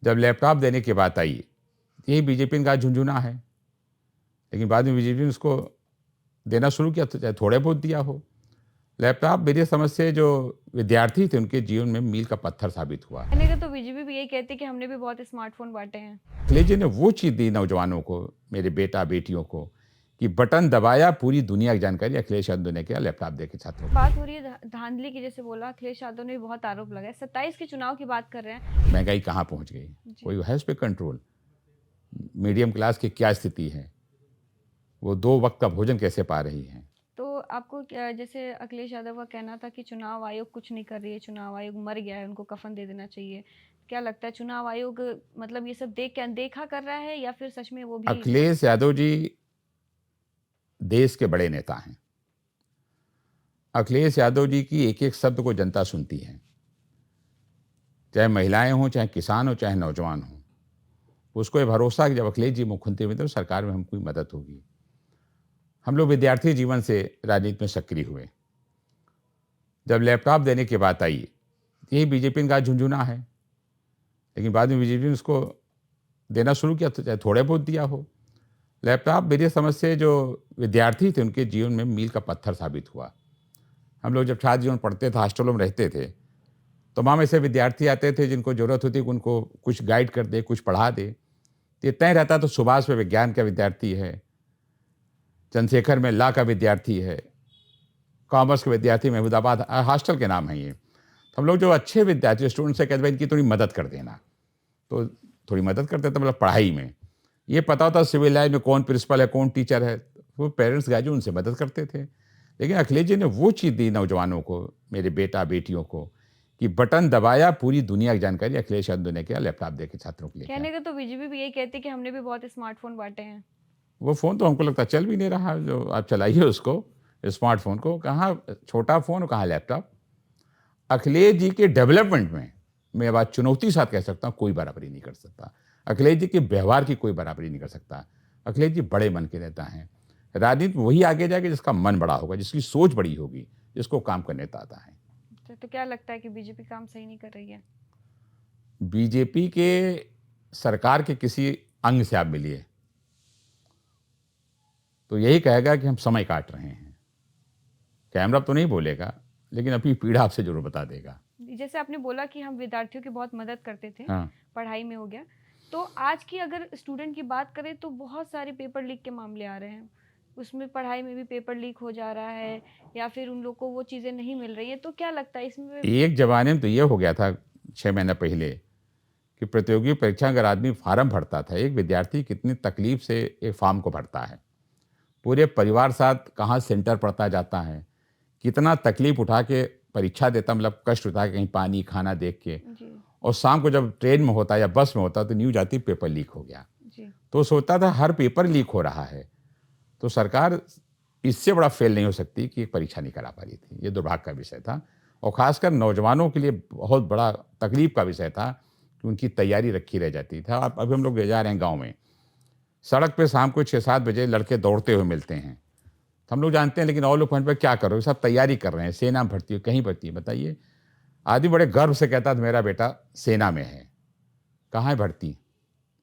जब लैपटॉप देने की बात आई, यही बीजेपी का झुंझुना है, लेकिन बाद में बीजेपी ने उसको देना शुरू किया, तो चाहे थोड़े बहुत दिया हो। लैपटॉप मेरी समझ से जो विद्यार्थी थे उनके जीवन में मील का पत्थर साबित हुआ। कहने का तो बीजेपी भी यही कहती है कि हमने भी बहुत स्मार्टफोन बांटे हैं। अखिलेश जी ने वो चीज़ दी नौजवानों को, मेरे बेटा बेटियों को, कि बटन दबाया पूरी दुनिया की जानकारी अखिलेश यादव ने किया लैपटॉप दे के छात्रों को। बात हो रही है धांधली की, जैसे बोला अखिलेश यादव ने भी बहुत आरोप लगाए। 27 के चुनाव की बात कर रहे हैं। महंगाई कहाँ पहुँच गई, कोई है उस पर कंट्रोल? मीडियम क्लास की क्या स्थिति है, वो 2 वक्त का भोजन कैसे पा रही हैं? तो आपको जैसे अखिलेश यादव का कहना था कि चुनाव आयोग कुछ नहीं कर रही है, चुनाव आयोग मर गया है, उनको कफन दे देना चाहिए। क्या लगता है चुनाव आयोग मतलब ये सब देख के अनदेखा कर रहा है या फिर सच में वो भी? अखिलेश यादव जी देश के बड़े नेता हैं। अखिलेश यादव जी की एक-एक शब्द को जनता सुनती है। चाहे महिलाएं हों, चाहे किसान हो, चाहे नौजवान हों। उसको ये भरोसा है कि जब अखिलेश जी मुख्यमंत्री बने तो सरकार में हमको मदद होगी। हम लोग विद्यार्थी जीवन से राजनीति में सक्रिय हुए। जब लैपटॉप देने की बात आई, यही बीजेपी का झुंझुना है, लेकिन बाद में बीजेपी ने उसको देना शुरू किया, तो चाहे थोड़े बहुत दिया हो। लैपटॉप मेरी समझ से जो विद्यार्थी थे उनके जीवन में मील का पत्थर साबित हुआ। हम लोग जब छात्र जीवन पढ़ते थे, हॉस्टलों में रहते थे, तमाम ऐसे विद्यार्थी आते थे जिनको ज़रूरत होती कि उनको कुछ गाइड कर दे, कुछ पढ़ा दे। तो ये तय रहता तो सुभाष में विज्ञान का विद्यार्थी है, चंद्रशेखर में लॉ का विद्यार्थी है, कॉमर्स के विद्यार्थी महमूदाबाद हॉस्टल के नाम है ये। तो हम लोग जो अच्छे विद्यार्थी स्टूडेंट से कहते भाई इनकी थोड़ी मदद कर देना, तो थोड़ी मदद करते थे मतलब पढ़ाई में। ये पता होता सिविल लाइन में कौन प्रिंसिपल है, कौन टीचर है, वो पेरेंट्स गए जो उनसे मदद करते थे। लेकिन अखिलेश जी ने वो चीज़ दी नौजवानों को, मेरे बेटा बेटियों को, कि बटन दबाया पूरी दुनिया की जानकारी अखिलेश यादव ने किया लैपटॉप दे के छात्रों के लिए किया। कहने का तो बीजेपी भी यही कहती है कि हमने भी बहुत स्मार्टफोन बांटे हैं। वो फ़ोन तो हमको लगता है चल भी नहीं रहा, जो आप चलाइए उसको, स्मार्टफ़ोन को, कहाँ छोटा फ़ोन और कहाँ लैपटॉप। अखिलेश जी के डेवलपमेंट में मैं बात चुनौती के साथ कह सकता हूँ, कोई बराबरी नहीं कर सकता। अखिलेश जी के व्यवहार की कोई बराबरी नहीं कर सकता। अखिलेश जी बड़े मन के नेता हैं। राजनीति में वही आगे जाएगा जिसका मन बड़ा होगा, जिसकी सोच बड़ी होगी, जिसको काम करने का आता है। तो क्या लगता है कि बीजेपी काम सही नहीं कर रही है? बीजेपी के सरकार के किसी अंग से आप मिलिए, तो यही कहेगा कि हम समय काट रहे हैं। कैमरा तो नहीं बोलेगा, लेकिन अपनी पीड़ा आपसे ज़रूर बता देगा। जैसे आपने बोला कि हम विद्यार्थियों की बहुत मदद करते थे, हाँ। पढ़ाई में हो गया। तो आज की अगर स्टूडेंट की बात करें तो बहुत सारे पेपर लीक के मामले आ रहे हैं। उसमें पढ़ाई में भी पेपर लीक हो जा रहा है या फिर उन लोग को वो चीज़ें नहीं मिल रही हैं। तो क्या लगता है इसमें? एक ज़माने में तो ये हो गया था 6 महीने पहले कि प्रतियोगी परीक्षा अगर आदमी फार्म भरता था, एक विद्यार्थी कितनी तकलीफ से एक फॉर्म को भरता है, पूरे परिवार साथ कहाँ सेंटर पड़ता जाता है, कितना तकलीफ उठा के परीक्षा देता, मतलब कष्ट उठा के कहीं पानी खाना देख के, जी। और शाम को जब ट्रेन में होता या बस में होता तो न्यूज आती पेपर लीक हो गया। जी। तो सोचता था हर पेपर लीक हो रहा है, तो सरकार इससे बड़ा फेल नहीं हो सकती कि एक परीक्षा नहीं करा पा रही थी। ये दुर्भाग्य का विषय था, और खासकर नौजवानों के लिए बहुत बड़ा तकलीफ का विषय था कि उनकी तैयारी रखी रह जाती था। अब अभी हम लोग जा रहे हैं गाँव में, सड़क पे शाम को 6-7 बजे लड़के दौड़ते हुए मिलते हैं, तो हम लोग जानते हैं, लेकिन और लोग फोन पर क्या करो, सब तैयारी कर रहे हैं, सेना में भर्ती हो, कहीं भर्ती है बताइए। आदमी बड़े गर्व से कहता था मेरा बेटा सेना में है। कहाँ है भर्ती?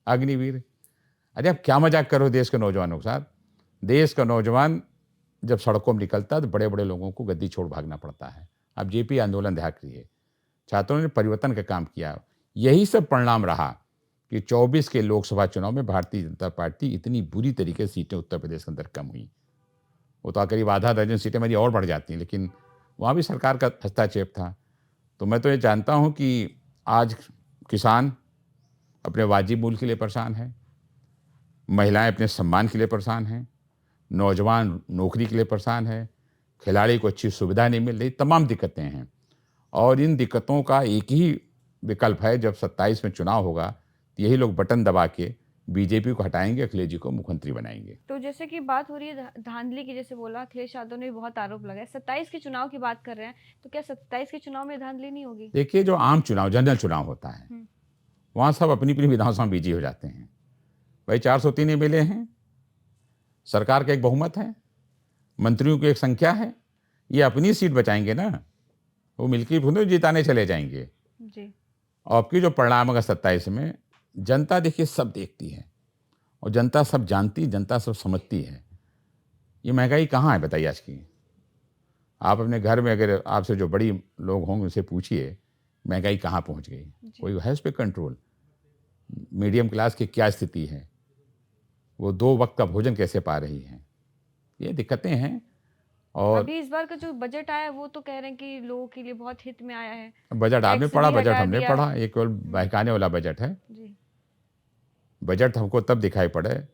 अग्निवीर। अरे आप क्या मजाक करो देश के नौजवानों के साथ। देश का नौजवान जब सड़कों में निकलता है तो बड़े बड़े लोगों को गद्दी छोड़ भागना पड़ता है। अब जेपी आंदोलन देख रही है, छात्रों ने परिवर्तन का काम किया। यही सब परिणाम रहा कि 24 के लोकसभा चुनाव में भारतीय जनता पार्टी इतनी बुरी तरीके से सीटें उत्तर प्रदेश के अंदर कम हुई। वो तो करीब आधा दर्जन सीटें मेरी और बढ़ जाती हैं, लेकिन वहाँ भी सरकार का हस्तक्षेप था। तो मैं तो ये जानता हूँ कि आज किसान अपने वाजिब मूल्य के लिए परेशान है, महिलाएं अपने सम्मान के लिए परेशान हैं, नौजवान नौकरी के लिए परेशान है, खिलाड़ी को अच्छी सुविधा नहीं मिल रही, तमाम दिक्कतें हैं। और इन दिक्कतों का एक ही विकल्प है, जब 27 में चुनाव होगा तो यही लोग बटन दबा के बीजेपी को हटाएंगे, अखिलेश जी को मुख्यमंत्री बनाएंगे। तो जैसे कि बात हो रही है धांधली की, जैसे बोला अखिलेश यादव ने भी बहुत आरोप लगाए। 27 के चुनाव की बात कर रहे हैं, तो क्या 27 के चुनाव में धांधली नहीं होगी? देखिए, जो आम चुनाव जनरल चुनाव होता है, वहाँ सब अपनी अपनी विधानसभा में बिजी हो जाते हैं। भाई 403 एमएलए हैं, सरकार का एक बहुमत है, मंत्रियों की एक संख्या है, ये अपनी सीट बचाएंगे ना, वो मिल्की भूनो जिताने चले जाएंगे। जी। और आपकी जो परिणाम अगर 27 में जनता देखिए सब देखती है और जनता सब जानती, जनता सब समझती है। ये महंगाई कहाँ है बताइए आज की? आप अपने घर में अगर आपसे जो बड़ी लोग होंगे उनसे पूछिए, महंगाई कहाँ पहुँच गई? जी। कोई है उस पे कंट्रोल? मीडियम क्लास की क्या स्थिति है? वो 2 वक़्त का भोजन कैसे पा रही हैं? ये दिक्कतें हैं और अभी इस बार का जो बजट आया है वो तो कह रहे हैं कि लोगों के लिए बहुत हित में आया है। बजट आपने टैक्स पढ़ा, भी बजट हटा हमने दिया। पढ़ा, ये केवल बहकाने वाला बजट है। जी। बजट हमको तब दिखाई पड़े,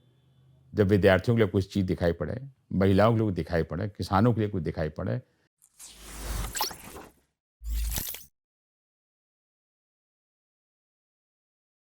जब विद्यार्थियों के लिए कुछ चीज़ दिखाई पड़े, महिलाओं के लिए कुछ दिखाई पड़े, किसानों के लिए कुछ दिखाई पड़े,